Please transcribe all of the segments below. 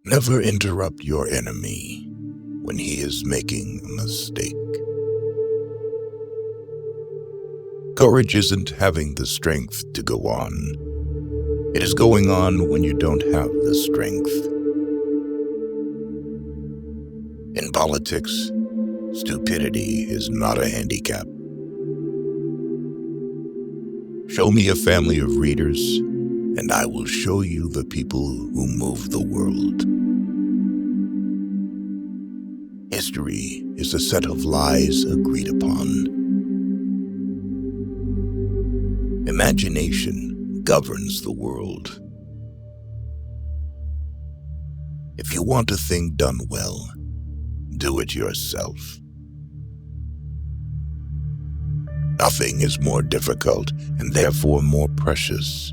Never interrupt your enemy when he is making a mistake. Courage isn't having the strength to go on. It is going on when you don't have the strength. In politics, stupidity is not a handicap. Show me a family of readers, and I will show you the people who move the world. History is a set of lies agreed upon. Imagination governs the world. If you want a thing done well, do it yourself. Nothing is more difficult and therefore more precious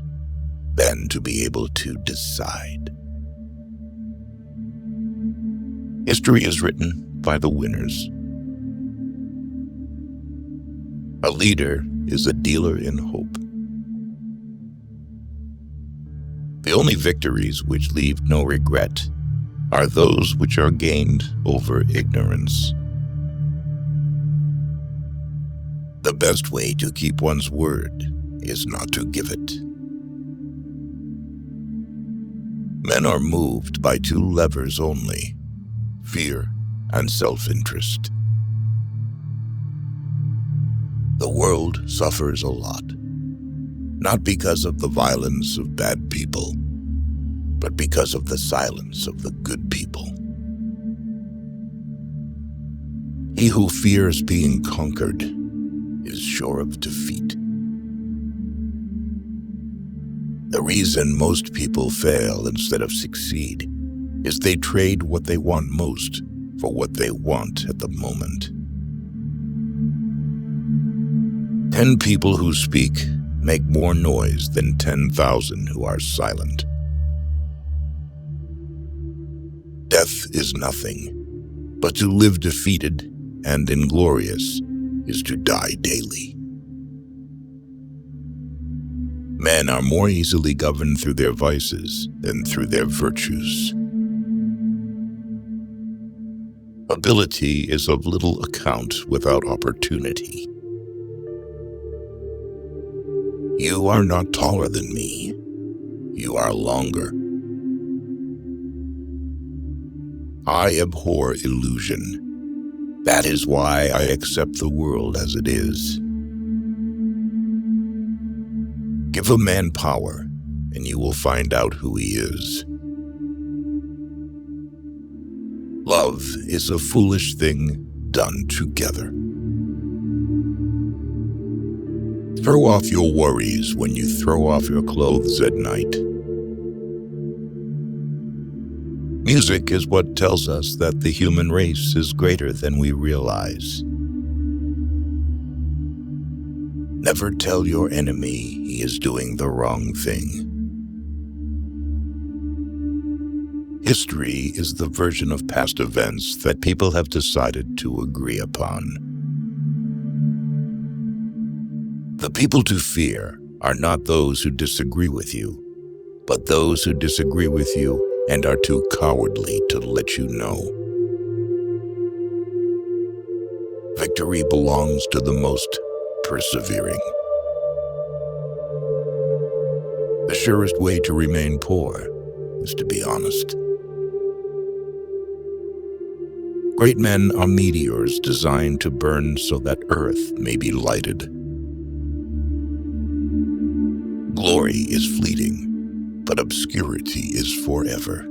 than to be able to decide. History is written by the winners. A leader is a dealer in hope. The only victories which leave no regret are those which are gained over ignorance. The best way to keep one's word is not to give it. Men are moved by two levers only, fear and self-interest. The world suffers a lot, not because of the violence of bad people, but because of the silence of the good people. He who fears being conquered is sure of defeat. The reason most people fail instead of succeed is they trade what they want most for what they want at the moment. 10 people who speak make more noise than 10,000 who are silent. Death is nothing, but to live defeated and inglorious is to die daily. Men are more easily governed through their vices than through their virtues. Ability is of little account without opportunity. You are not taller than me. You are longer. I abhor illusion. That is why I accept the world as it is. Give a man power, and you will find out who he is. Love is a foolish thing done together. Throw off your worries when you throw off your clothes at night. Music is what tells us that the human race is greater than we realize. Never tell your enemy he is doing the wrong thing. History is the version of past events that people have decided to agree upon. The people to fear are not those who disagree with you, but those who disagree with you and are too cowardly to let you know. Victory belongs to the most persevering. The surest way to remain poor is to be honest. Great men are meteors designed to burn so that earth may be lighted. Glory is fleeting, but obscurity is forever.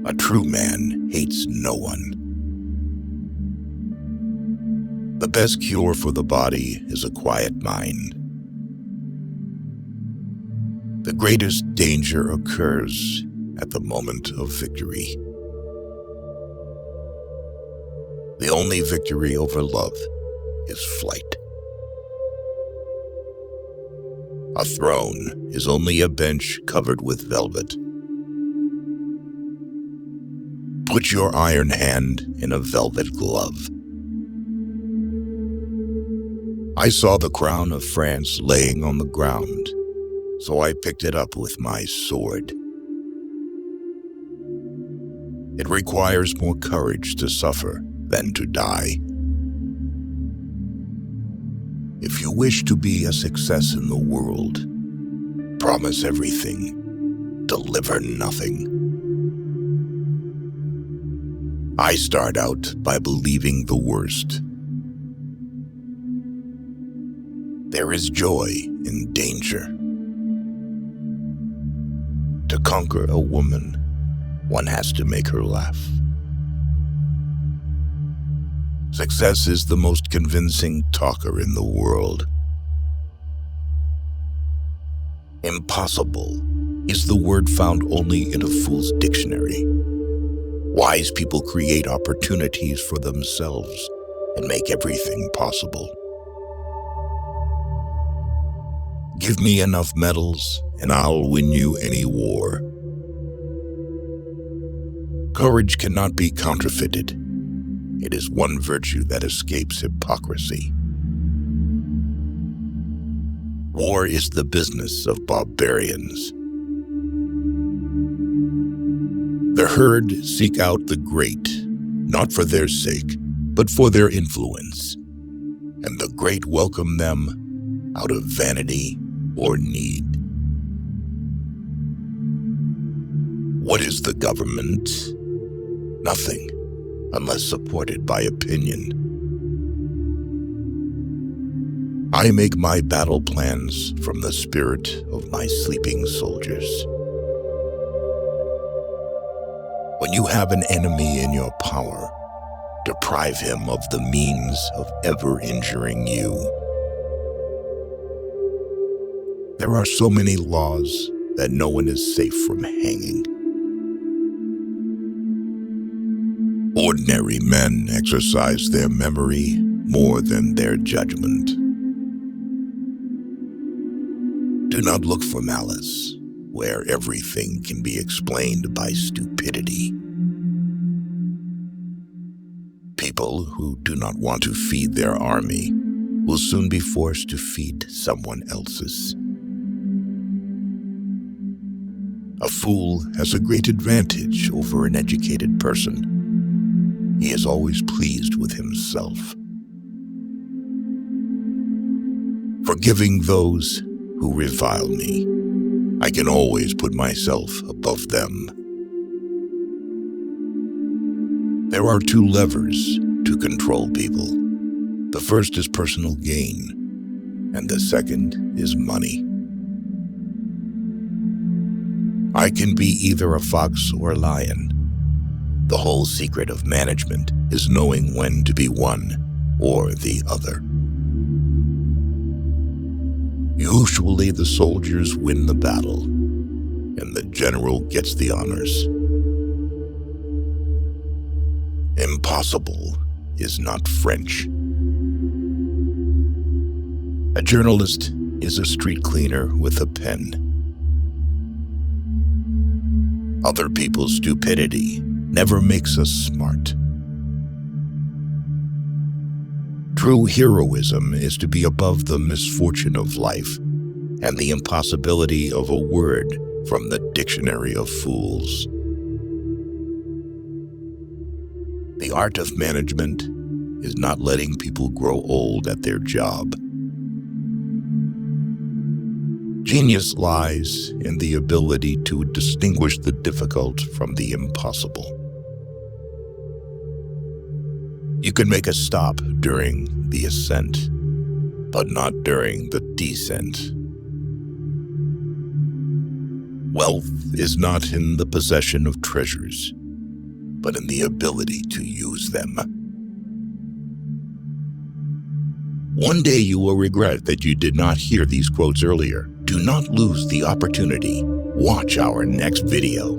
A true man hates no one. The best cure for the body is a quiet mind. The greatest danger occurs at the moment of victory. The only victory over love is flight. A throne is only a bench covered with velvet. Put your iron hand in a velvet glove. I saw the crown of France laying on the ground, so I picked it up with my sword It requires more courage to suffer than to die. If you wish to be a success in the world, promise everything, deliver nothing. I start out by believing the worst. There is joy in danger. To conquer a woman, one has to make her laugh. Success is the most convincing talker in the world. Impossible is the word found only in a fool's dictionary. Wise people create opportunities for themselves and make everything possible. Give me enough medals and I'll win you any war. Courage cannot be counterfeited. It is one virtue that escapes hypocrisy. War is the business of barbarians. The herd seek out the great, not for their sake, but for their influence, and the great welcome them out of vanity or need. What is the government? Nothing, unless supported by opinion. I make my battle plans from the spirit of my sleeping soldiers. When you have an enemy in your power, deprive him of the means of ever injuring you. There are so many laws that no one is safe from hanging. Ordinary men exercise their memory more than their judgment. Do not look for malice, where everything can be explained by stupidity. People who do not want to feed their army will soon be forced to feed someone else's. A fool has a great advantage over an educated person. He is always pleased with himself. Forgiving those who revile me, I can always put myself above them. There are two levers to control people. The first is personal gain, and the second is money. I can be either a fox or a lion. The whole secret of management is knowing when to be one or the other. Usually the soldiers win the battle, and the general gets the honors. Impossible is not French. A journalist is a street cleaner with a pen. Other people's stupidity never makes us smart. True heroism is to be above the misfortune of life and the impossibility of a word from the dictionary of fools. The art of management is not letting people grow old at their job. Genius lies in the ability to distinguish the difficult from the impossible. You can make a stop during the ascent, but not during the descent. Wealth is not in the possession of treasures, but in the ability to use them. One day you will regret that you did not hear these quotes earlier. Do not lose the opportunity. Watch our next video.